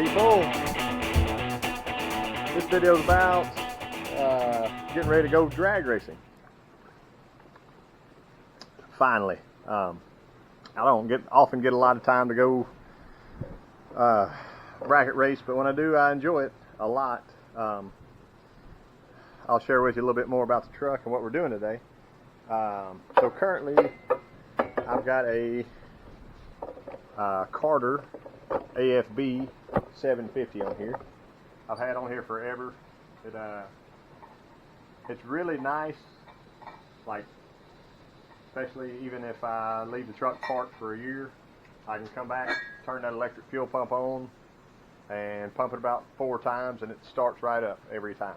people. This video is about getting ready to go drag racing. Finally. I don't often get a lot of time to go bracket race, but when I do, I enjoy it a lot. I'll share with you a little bit more about the truck and what we're doing today. So currently, I've got a Carter AFB 750 on here. I've had on here forever. It's really nice, like, especially even if I leave the truck parked for a year, I can come back, turn that electric fuel pump on, and pump it about 4 times, and it starts right up every time.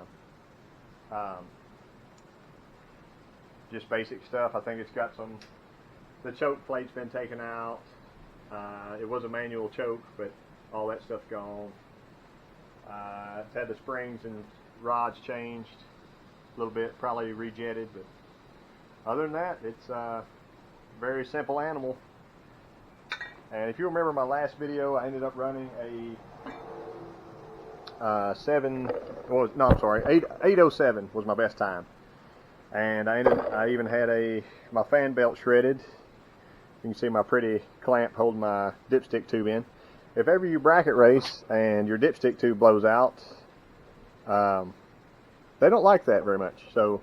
Just basic stuff. I think it's got the choke plate's been taken out. It was a manual choke, but all that stuff's gone. It's had the springs and rods changed a little bit, probably rejetted, but other than that, it's a very simple animal. And if you remember my last video, I ended up running a 807 was my best time. And I even had my fan belt shredded. You can see my pretty clamp holding my dipstick tube in. If ever you bracket race and your dipstick tube blows out, they don't like that very much. So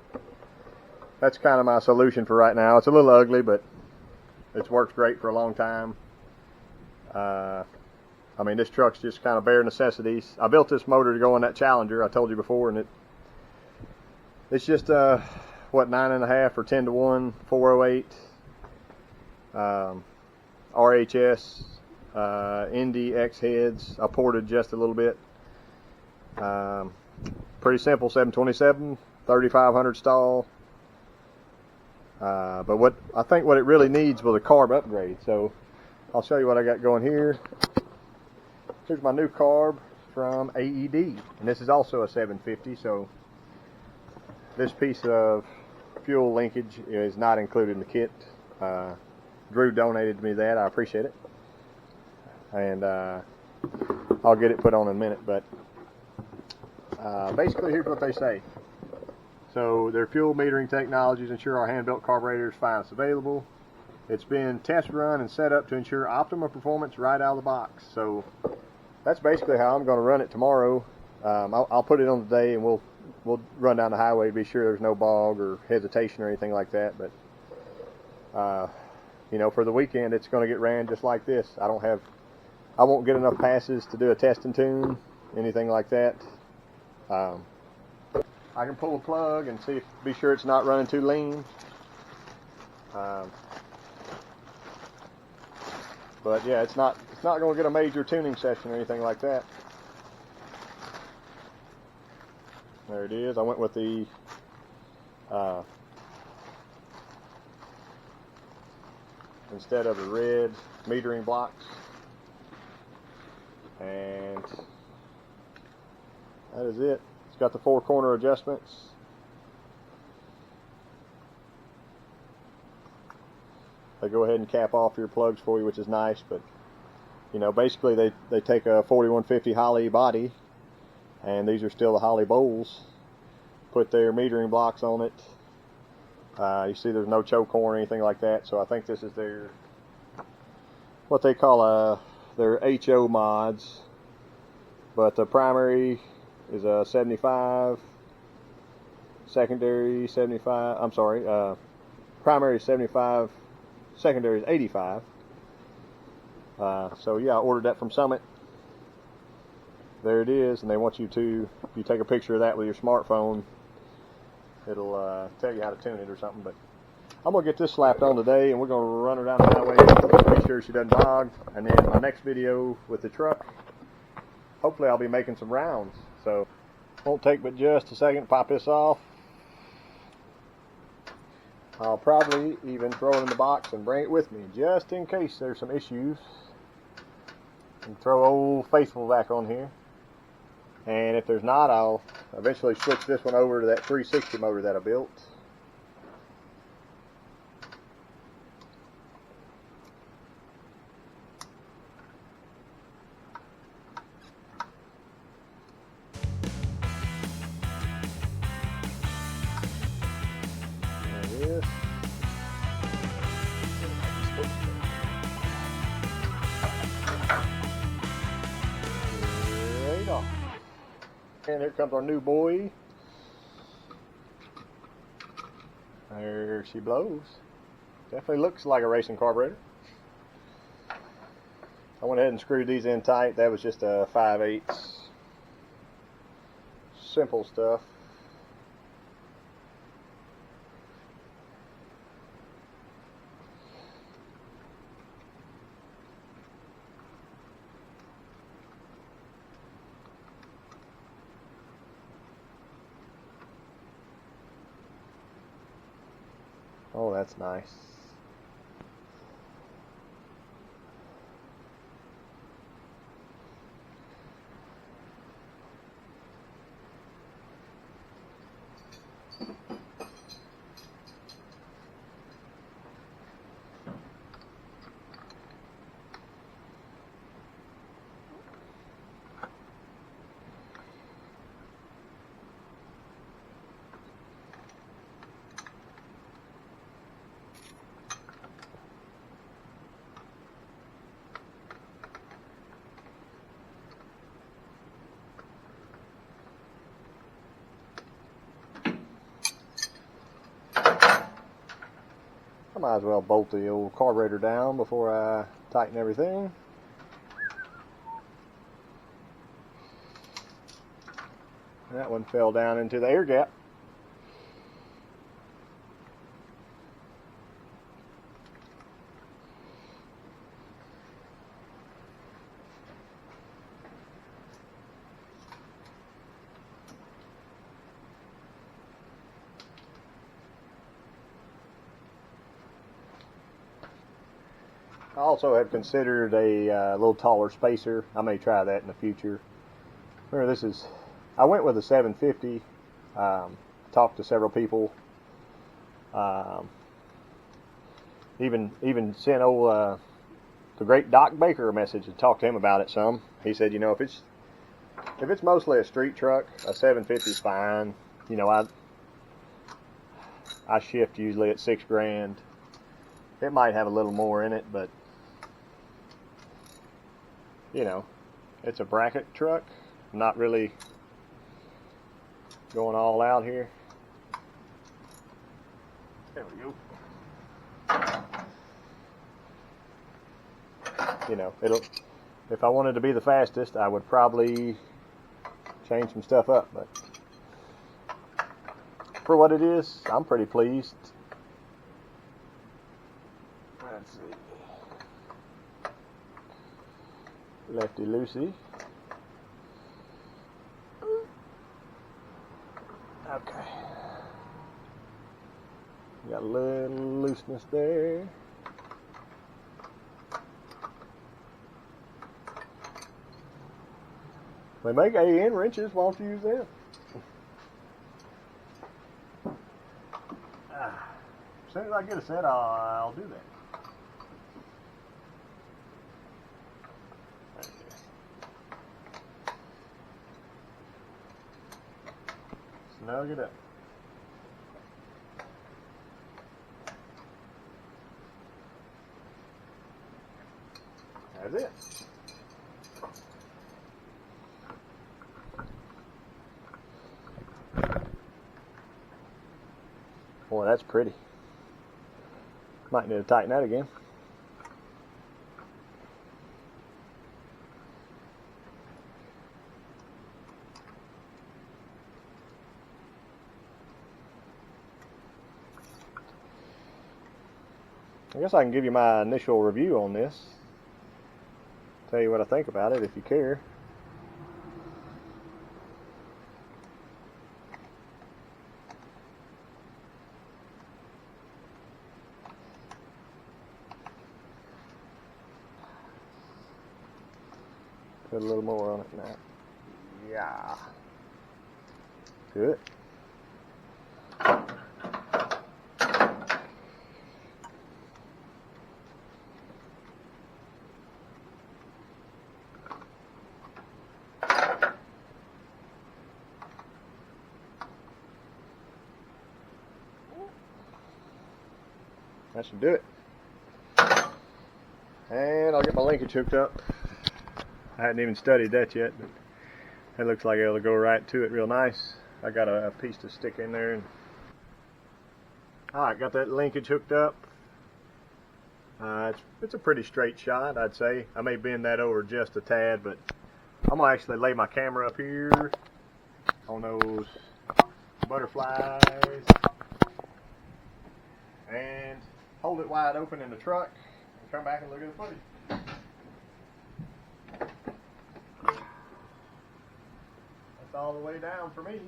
that's kind of my solution for right now. It's a little ugly, but it's worked great for a long time. I mean, this truck's just kind of bare necessities. I built this motor to go on that Challenger I told you before, and it's just what, 9.5 or 10-to-1 408 RHS Indy X heads. I ported just a little bit. Pretty simple 727, 3500 stall. But what I think what it really needs was a carb upgrade. So I'll show you what I got going here. Here's my new carb from AED, and this is also a 750. So this piece of fuel linkage is not included in the kit. Drew donated me that. I appreciate it, and I'll get it put on in a minute. But basically, here's what they say. So their fuel metering technologies ensure our hand-built carburetor is finest available. It's been test run and set up to ensure optimal performance right out of the box. So that's basically how I'm going to run it tomorrow. I'll put it on today, and we'll run down the highway to be sure there's no bog or hesitation or anything like that. But you know, for the weekend, it's going to get ran just like this. I won't get enough passes to do a test and tune, anything like that. I can pull a plug and be sure it's not running too lean. But yeah, it's not going to get a major tuning session or anything like that. There it is. I went with the instead of the red metering blocks, and that is it. It's got the 4-corner adjustments. They go ahead and cap off your plugs for you, which is nice. But you know, basically they take a 4150 Holley body, and these are still the Holley bowls. Put their metering blocks on it. You see there's no choke horn or anything like that. So I think this is their, what they call their HO mods. But the primary is a 75, secondary 75. I'm sorry, primary is 75, secondary is 85. So yeah, I ordered that from Summit. There it is, and they want you to, if you take a picture of that with your smartphone, it'll tell you how to tune it or something. But I'm going to get this slapped on today, and we're going to run her down the highway, make sure she doesn't bog. And then my next video with the truck, hopefully I'll be making some rounds. So won't take but just a second to pop this off. I'll probably even throw it in the box and bring it with me, just in case there's some issues. And throw old Faithful back on here. And if there's not, I'll eventually switch this one over to that 360 motor that I built. And here comes our new boy. There she blows. Definitely looks like a racing carburetor. I went ahead and screwed these in tight. That was just a 5/8. Simple stuff. Oh, that's nice. I might as well bolt the old carburetor down before I tighten everything. That one fell down into the air gap. I also have considered a little taller spacer. I may try that in the future. Remember, this is, I went with a 750. Talked to several people. Even sent old the great Doc Baker a message and talked to him about it some. He said, you know, if it's mostly a street truck, a 750 is fine. You know, I shift usually at $6,000. It might have a little more in it, but you know, it's a bracket truck. I'm not really going all out here. There we go. You know, if I wanted to be the fastest, I would probably change some stuff up, but for what it is, I'm pretty pleased. Let's see. Lefty loosey. Okay. Got a little looseness there. They make AN wrenches. Why don't you use them? As soon as I get a set, I'll do that. Snug it up. That's it. Boy, that's pretty. Might need to tighten that again. I guess I can give you my initial review on this. Tell you what I think about it if you care. Put a little more on it now. Yeah. Good. That should do it. And I'll get my linkage hooked up. I hadn't even studied that yet, but It looks like it'll go right to it real nice. I got a piece to stick in there. Alright, got that linkage hooked up. It's a pretty straight shot, I'd say. I may bend that over just a tad, but I'm going to actually lay my camera up here on those butterflies and hold it wide open in the truck and come back and look at the footage. That's all the way down for me.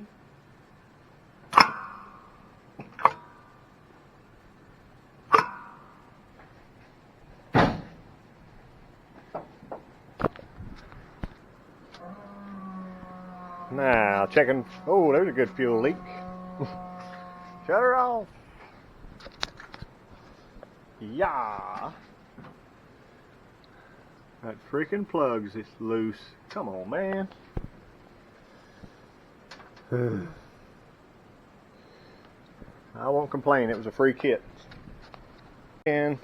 Now, checking. Oh, there's a good fuel leak. Shut her off. Yeah. That freaking plug's is loose. Come on, man. I won't complain. It was a free kit. And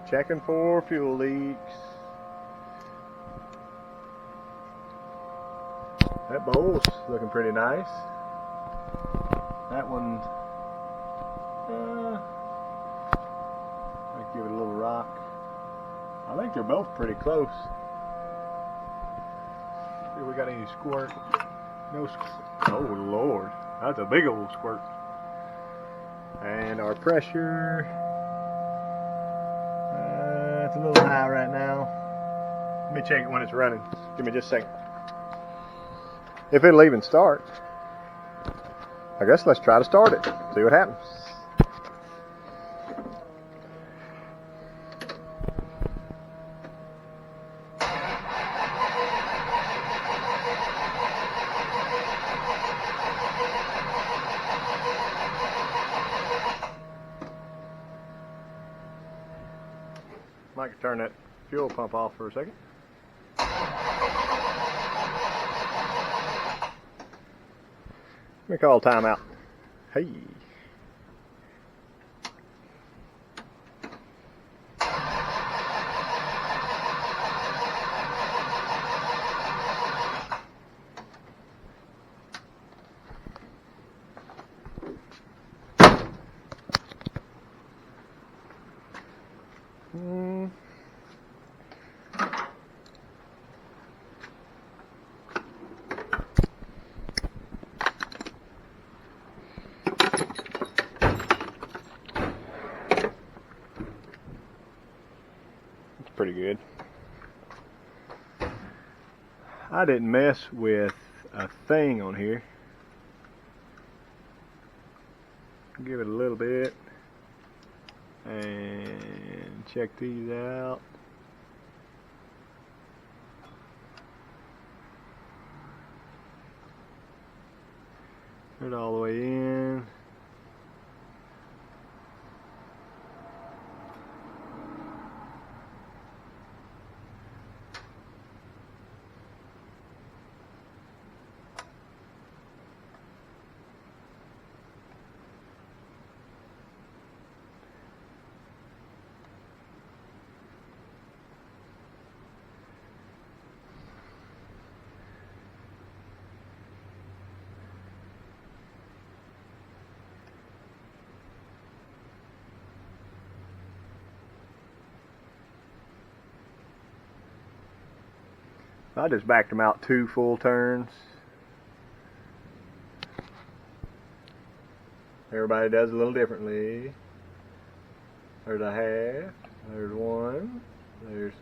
checking for fuel leaks. That bowl's looking pretty nice. That one, I'll give it a little rock. I think they're both pretty close. See if we got any squirt. No squirt. Oh Lord, that's a big old squirt. And our pressure, it's a little high right now. Let me check it when it's running. Give me just a second. If it'll even start. I guess let's try to start it. See what happens. Might turn that fuel pump off for a second. Let me call timeout. Hey. Pretty good. I didn't mess with a thing on here. Give it a little bit and check these out. Put it all the way in. I just backed them out 2 full turns. Everybody does a little differently. There's a half, there's 1, there's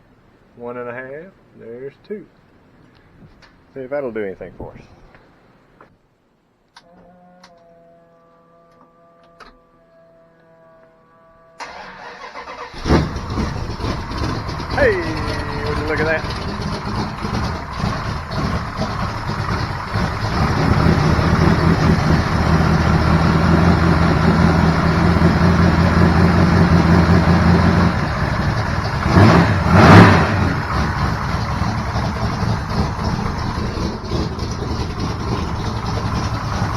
1.5, there's 2. See if that'll do anything for us. Hey, would you look at that?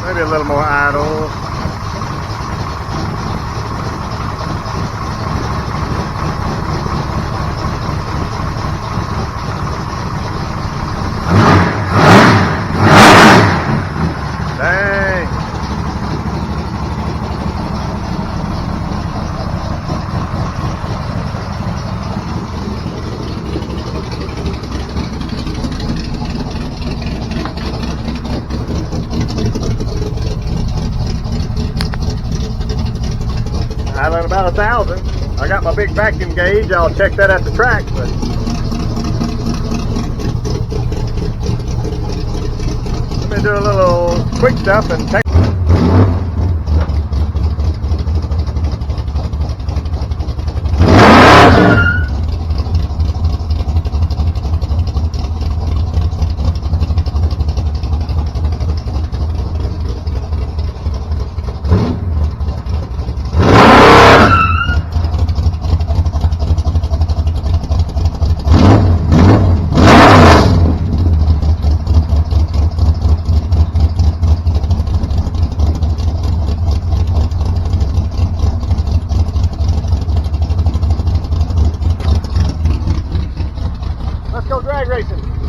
Maybe a little more idle. about 1,000. I got my big vacuum gauge. I'll check that at the track, but let me do a little quick stuff and take. Let's go drag racing.